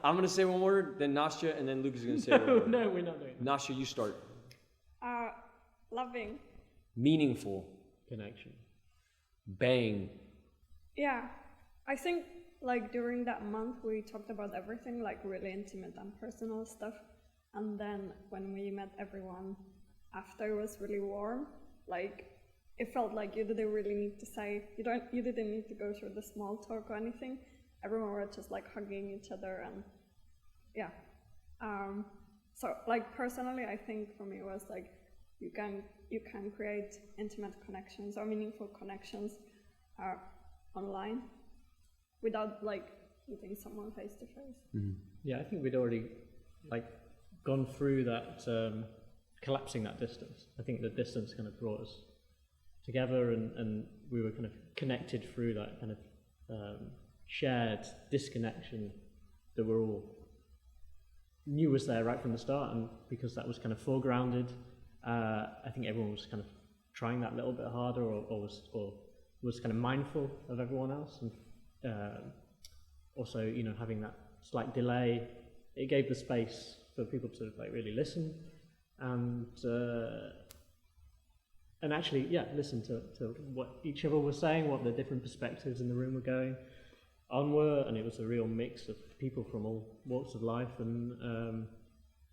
I'm gonna say one word, then Nastya, and then Luke is gonna say one word. No, we're not doing that. Nastya, you start. Loving. Meaningful. Connection. Bang. Yeah, I think like during that month we talked about everything, like really intimate and personal stuff. And then when we met everyone after, it was really warm. Like it felt like you didn't really need to say, you didn't need to go through the small talk or anything. Everyone was just like hugging each other, and yeah. So like personally, I think for me it was like you can create intimate connections or meaningful connections online without like meeting someone face to face. Yeah, I think we'd already like gone through that, collapsing that distance. I think the distance kind of brought us together, and we were kind of connected through that kind of shared disconnection that we're all knew was there right from the start, and because that was kind of foregrounded, I think everyone was kind of trying that a little bit harder, or was kind of mindful of everyone else, and also, you know, having that slight delay, it gave the space for people to like really listen, and actually, yeah, listen to what each other was saying, what the different perspectives in the room were going on were, and it was a real mix of people from all walks of life, and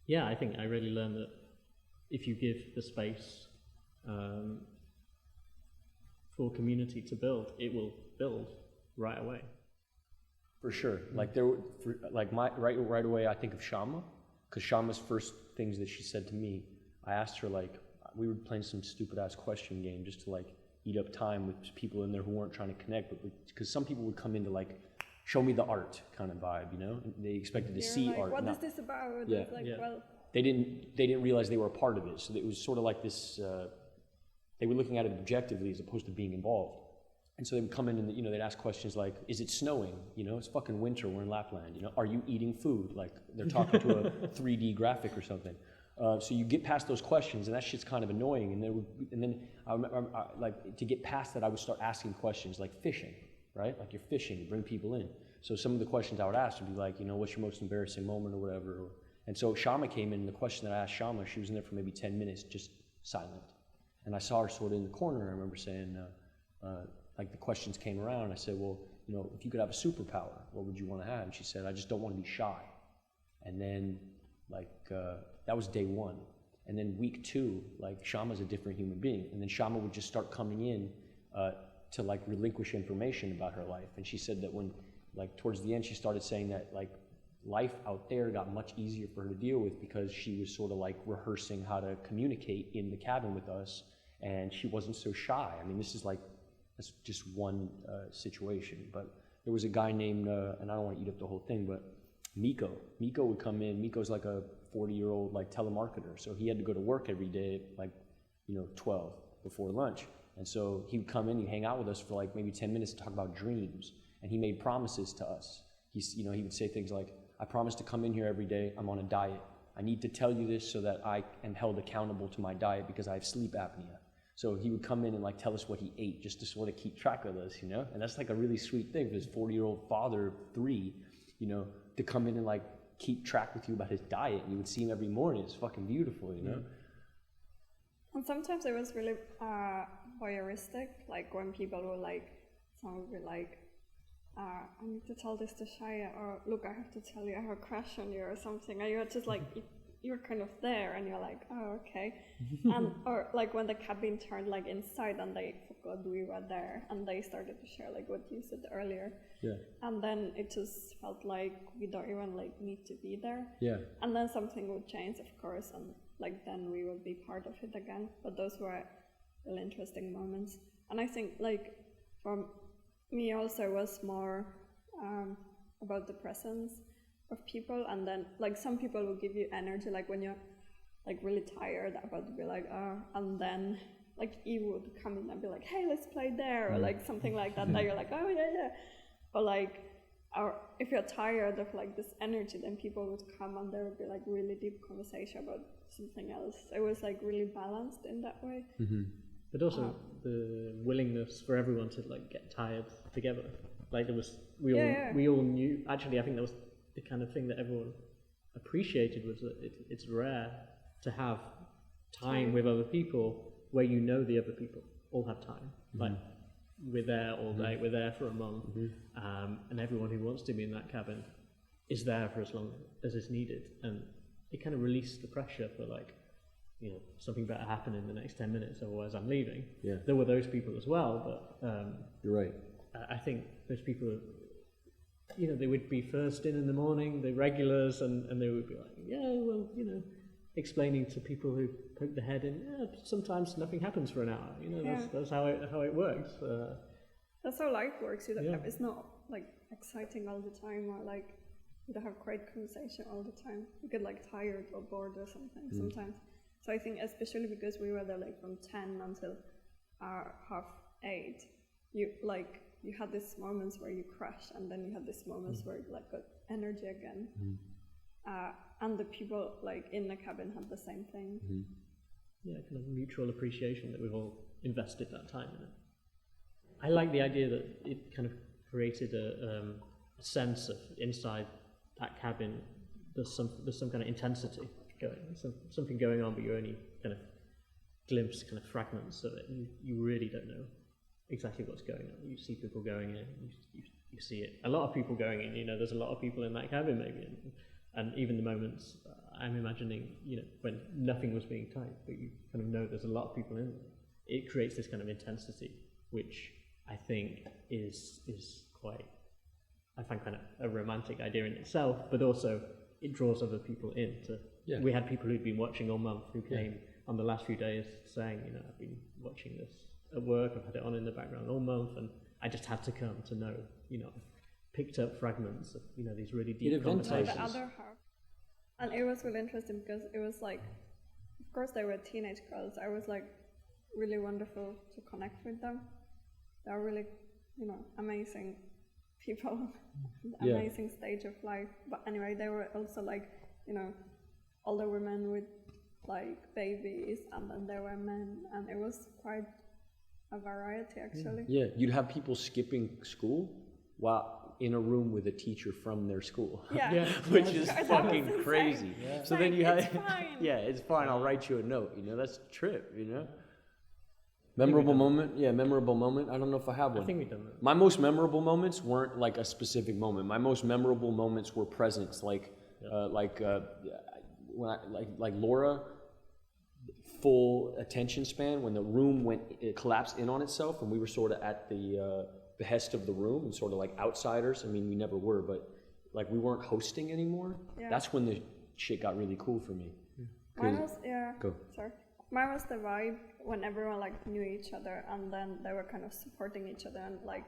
yeah, I think I really learned that if you give the space for community to build, it will build right away. For sure. Like right away I think of Shama, because Shama's first things that she said to me, I asked her, like, we were playing some stupid ass question game just to like eat up time with people in there who weren't trying to connect, but because some people would come in to like show me the art kind of vibe, you know, and they expected to see like, art. What is this about? Yeah. It's like, well, they didn't realize they were a part of it, so it was sort of like this. They were looking at it objectively as opposed to being involved. And so they would come in and, you know, they'd ask questions like, is it snowing? You know, it's fucking winter, we're in Lapland. You know, are you eating food? Like they're talking to a 3D graphic or something. So you get past those questions, and that shit's kind of annoying. And then I remember, like, to get past that, I would start asking questions like fishing, right? Like you're fishing, you bring people in. So some of the questions I would ask would be like, you know, what's your most embarrassing moment or whatever. And so Shama came in, and the question that I asked Shama, she was in there for maybe 10 minutes, just silent. And I saw her sort of in the corner, and I remember saying, like the questions came around, and I said, well, you know, if you could have a superpower, what would you want to have? And she said, I just don't want to be shy. And then, like, that was day one. And then week 2, like, Shama's a different human being. And then Shama would just start coming in to, like, relinquish information about her life. And she said that when, like, towards the end, she started saying that, like, life out there got much easier for her to deal with because she was sort of, like, rehearsing how to communicate in the cabin with us, and she wasn't so shy. I mean, this is, like, that's just one situation, but there was a guy named, and I don't want to eat up the whole thing, but Miko. Miko would come in. Miko's like a 40-year-old like telemarketer, so he had to go to work every day at like, you know, 12 before lunch. And so he would come in, he'd hang out with us for like maybe 10 minutes to talk about dreams, and he made promises to us. You know, he would say things like, I promise to come in here every day, I'm on a diet. I need to tell you this so that I am held accountable to my diet because I have sleep apnea. So he would come in and like tell us what he ate just to sort of keep track of us, you know? And that's like a really sweet thing for his 40-year-old father of 3, you know, to come in and like keep track with you about his diet. And you would see him every morning. It's fucking beautiful, you know? And sometimes it was really voyeuristic, like when people were like, someone would be like, I need to tell this to Shaya, or look, I have to tell you I have a crush on you or something. And you're just like, you're kind of there, and you're like, oh, okay. And or like when the cabin turned like inside and they forgot we were there, and they started to share like what you said earlier. Yeah. And then it just felt like we don't even like need to be there. Yeah. And then something would change, of course, and like then we would be part of it again. But those were really interesting moments. And I think like for me also was more about the presence of people, and then like some people will give you energy, like when you're like really tired about to be like, and then like Eve would come in and be like, hey, let's play there, or like something like that, that you're like, oh yeah. Or like, or if you're tired of like this energy, then people would come and there would be like really deep conversation about something else. It was like really balanced in that way. But also the willingness for everyone to like get tired together. Like there was, we all knew. Actually, I think there was the kind of thing that everyone appreciated was that it's rare to have time with other people where you know the other people all have time. Like, we're there all day, we're there for a month, and everyone who wants to be in that cabin is there for as long as is needed. And it kind of released the pressure for, like, you know, something better happen in the next 10 minutes, otherwise I'm leaving. Yeah. There were those people as well, but You're right. I think those people, you know, they would be first in the morning, the regulars, and they would be like, yeah, well, you know, explaining to people who poke their head in, yeah, sometimes nothing happens for an hour, you know, that's how it works. That's how life works. Yeah. It's not like exciting all the time, or like you don't have great conversation all the time. You get like tired or bored or something sometimes. So I think especially because we were there like from 10 until 8:30, you had these moments where you crashed, and then you had these moments where you like got energy again. And the people like in the cabin had the same thing. Yeah, kind of mutual appreciation that we've all invested that time in it. I like the idea that it kind of created a sense of inside that cabin there's some kind of intensity going, something going on, but you only kind of glimpse kind of fragments of it, and you really don't know exactly what's going on. You see people going in, you see it. A lot of people going in, you know, there's a lot of people in that cabin maybe, and even the moments I'm imagining, you know, when nothing was being typed, but you kind of know there's a lot of people in there. It creates this kind of intensity, which I think is quite, I find kind of a romantic idea in itself, but also it draws other people in. We had people who'd been watching all month who came on the last few days saying, you know, I've been watching this at work, I've had it on in the background all month, and I just had to come to know, you know, picked up fragments of, you know, these really deep conversations. The other half. And it was really interesting because it was like, of course they were teenage girls. I was like really wonderful to connect with them. They are really, you know, amazing people, amazing stage of life. But anyway, they were also like, you know, older women with like babies, and then there were men, and it was quite a variety actually. Yeah, you'd have people skipping school while in a room with a teacher from their school. Which is fucking crazy. So then you have, it's fine, I'll write you a note, you know, that's a trip, you know. Memorable moment? Yeah, memorable moment. I don't know if I have one. I think we've done that. My most memorable moments weren't like a specific moment. My most memorable moments were presents, like when like Laura, full attention span, when the room it collapsed in on itself, and we were sort of at the behest of the room and sort of like outsiders. I mean, we never were, but like we weren't hosting anymore. That's when the shit got really cool for me. Mine was, Go. Sorry. Mine was the vibe when everyone like knew each other, and then they were kind of supporting each other and like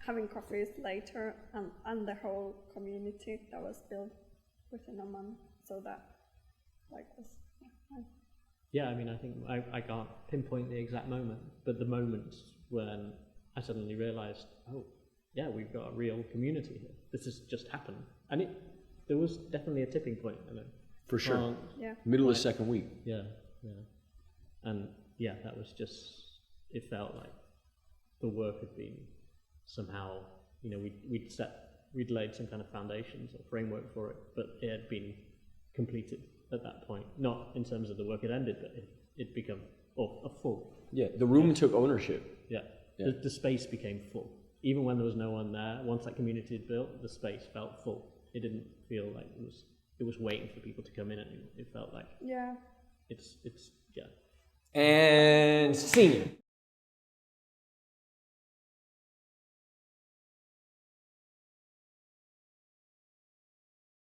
having coffees later, and the whole community that was built within a month. So that like was fun. Yeah, I mean, I think I can't pinpoint the exact moment, but the moments when I suddenly realised, oh, yeah, we've got a real community here. This has just happened. And there was definitely a tipping point, I know. For sure. Yeah. Middle of the second week. Yeah. And yeah, that was just, it felt like the work had been somehow, you know, we'd laid some kind of foundations or framework for it, but it had been completed at that point. Not in terms of the work had ended, but it'd become a full. Yeah, the room took ownership. Yeah. The space became full. Even when there was no one there, once that community had built, the space felt full. It didn't feel like it was waiting for people to come in anymore. It felt like it's Yeah. yeah. And scene.